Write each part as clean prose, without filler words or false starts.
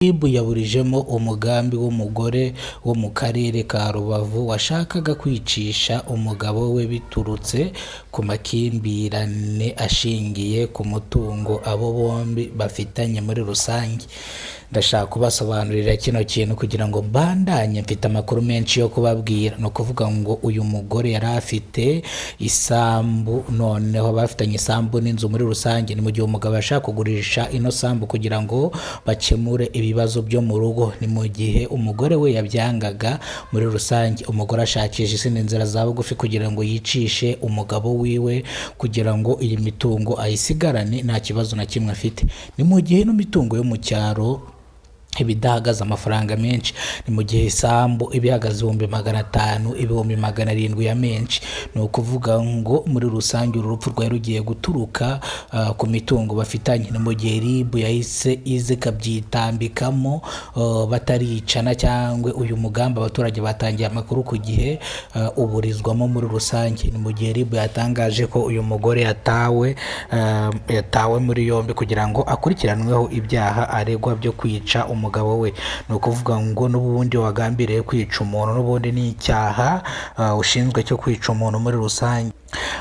RIB yaburijemo umugambi w'umugore wo mu karere ka Rubavu washakaga kwicisha umugabo we biturutse ku makimbirane ashingiye ku mutungo abo bombi bafitanye muri rusange. Ndashaka kubasobanurira kino kintu kugira ngo mbandanye, mfite amakuru menshi yo kubabwira. No kuvuga ngo uyu mugore yari afite isambu, noneho bafitanye isambu n'inzu muri rusange. Ni mu gihe umugabo yashaka kugurisha ino sambu kugira ngo bakemure ibibazo byo mu rugo. Ni mu gihe umugore we yabyangaga muri rusange. Umugore ashakisha izindi nzira za bugufi kugira ngo yicishe umugabo wiwe kugira ngo iyi mitungo ayisigarane nta kibazo na kimwe afite. Ni mu gihe ino mitungo yo mu cyaro ibidahagaze amafaranga menshi. Ni mu gihe isambu ibihagaze 500,000 700,000 ya menshi. Ni ukuvuga ngo muri rusange urupfu rwari rugiye guturuka ku mitungo bafitanye. Ni mu gihe RIB yahise ize kabyitambikamo bataricana, cyangwa uyu mugambi abaturage batangiye amakuru ku gihe uburizwamo muri rusange. Ni mu gihe RIB yatangaje ko uyu mugore yatawe muri yombi kugira ngo akurikiranweho ibyaha aregwa byo kwica umugabo we. Ni ukuvuga ngo n'ubundi wagambiriye kwica umuntu n'ubundi ni icyaha ushinzwe cyo kwica umuntu muri rusange,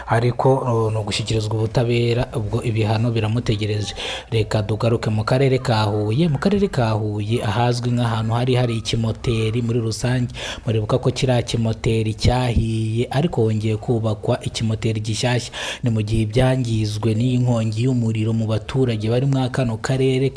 ariko no gushyikirizwa ubutabera ubwo ibihano biramutegereje. Reka dugaruke mu karere ka Huye. Mu karere ka Huye ahazwi nk'ahantu hari ikimoteri muri rusange. Muribuka ko kiriya kimoteri cyahiye ariko hongeye kubakwa ikimoteri gishyashya. Ni mu gihe byangizwe n'inkongi y'umuriro mu baturage bari muri kano karere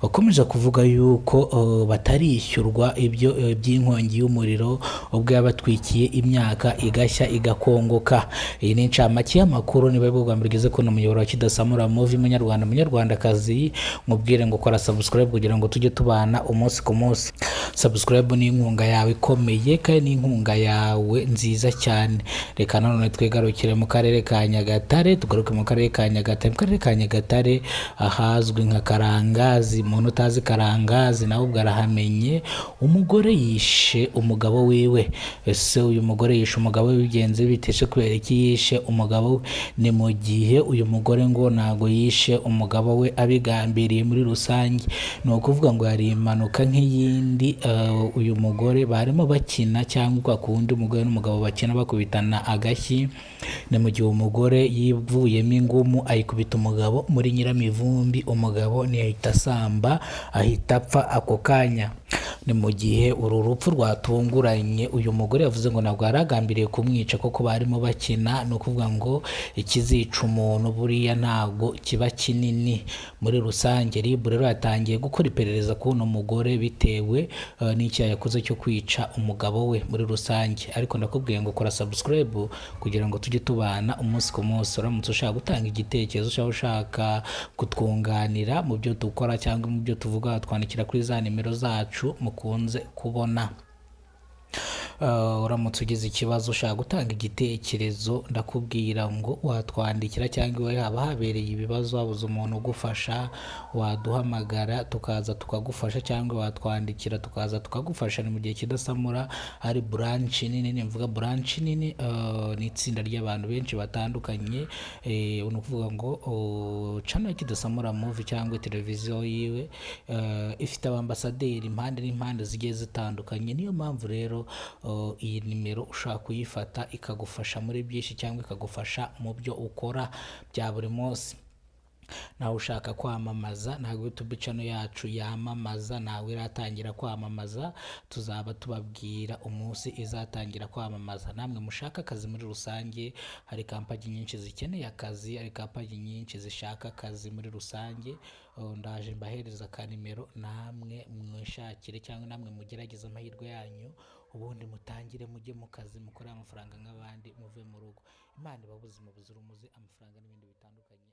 bakomeje kuvuga yuko batarishyurwa ibyo by'inkongi y'umuriro ubwo yabatwikiye imyaka igashya igakongoka. Iyi ni incamake y'amakuru. Niba bwo bwambigeze ko no muyoboro wa Kidasamura Movie munyarwandakazi, mubwire ngo kora subscribe kugira ngo tujye tubana umunsi ku munsi. Subscribe ni inkunga yawe ikomeye kandi ni inkunga yawe nziza cyane. Reka none twegarukire mu karere ka Nyagatare. Tugaruke mu karere ka Nyagatare. Mu karere ka Nyagatare ahazwi nka Karangazi. Umuntu utazi Karangazi nawe ubwo arahamenye. Umugore yishe umugabo wiwe. Ese uyu mugore yishe umugabo we bigenze biteshe kubera iki yishe umugabo we? Ni mu gihe uyu mugore ngo ntago yishe umugabo we abigambiriye muri rusange. Ni ukuvuga ngo yari impanuka nk'iyindi. Uyu mugore barimo bakina, cyangwa kwa kundi umugore n'umugabo bakina bakubitana agashyi. Ni mu gihe umugore yivuyemo ingumu ayikubita umugabo muri Nyiramivumbi. Umugabo ntiyahita asamba, ahita apfa ako kanya. Ni mu gihe uru rupfu rwatunguranye. Uyu mugore yavuze ngo ntabwo yaragambiriye kumwica kuko barimo bakina. Ni ukuvuga ngo ikizica umuntu buriya ntabwo kiba kinini muri rusange. RIB rero yatangiye gukora iperereza ku uno mugore bitewe n'icyaha yakoze cyo kwica umugabo we muri rusange. Ariko ndakubwiye ngo kora subscribe kugira ngo tujye tubana umunsi ku munsi. Uramutse ushaka gutanga igitekerezo, ushaka kutwunganira mu byo dukora cyangwa mu byo tuvuga, twandikira kuri za nimero zacu mukunze kubona. Uramutse ugize ikibazo ushaka gutanga igitekerezo, ndakubwira ngo watwandikira, cyangwa haba habereye ibibazo wabuze umuntu ugufasha, waduhamagara tukaza tukagufasha, cyangwa watwandikira tukaza tukagufasha. Ni mu gihe Kidasamura hari branch nini. Mvuga branch nini ni itsinda ry'abantu benshi batandukanye. Ni ukuvuga ngo channel Kidasamura Movie cyangwa televiziyo yiwe ifite abambasaderi impande n'impande zigiye zitandukanye. Niyo mpamvu rero iyi nimero ushaka kuyifata ikagufasha muri byinshi, cyangwa ikagufasha mu byo ukora bya buri munsi. Nawe ushaka kwamamaza, ntabwo YouTube channel yacu yamamaza, nawe iratangira kwamamaza, tuzaba tubabwira umunsi izatangira kwamamaza. Namwe mushaka akazi muri rusange, hari kampani nyinshi zikeneye akazi, hari kampani nyinshi zishaka akazi muri rusange. Ndaje mbahereza ka nimero, namwe mwishakire cyangwa namwe mugerageza amahirwe yanyu, ubundi mutangire mujye mu kazi mukore amafaranga nk'abandi muve mu rugo. Imana ibahe ubuzima buzira umuze, amafaranga n'ibindi bitandukanye.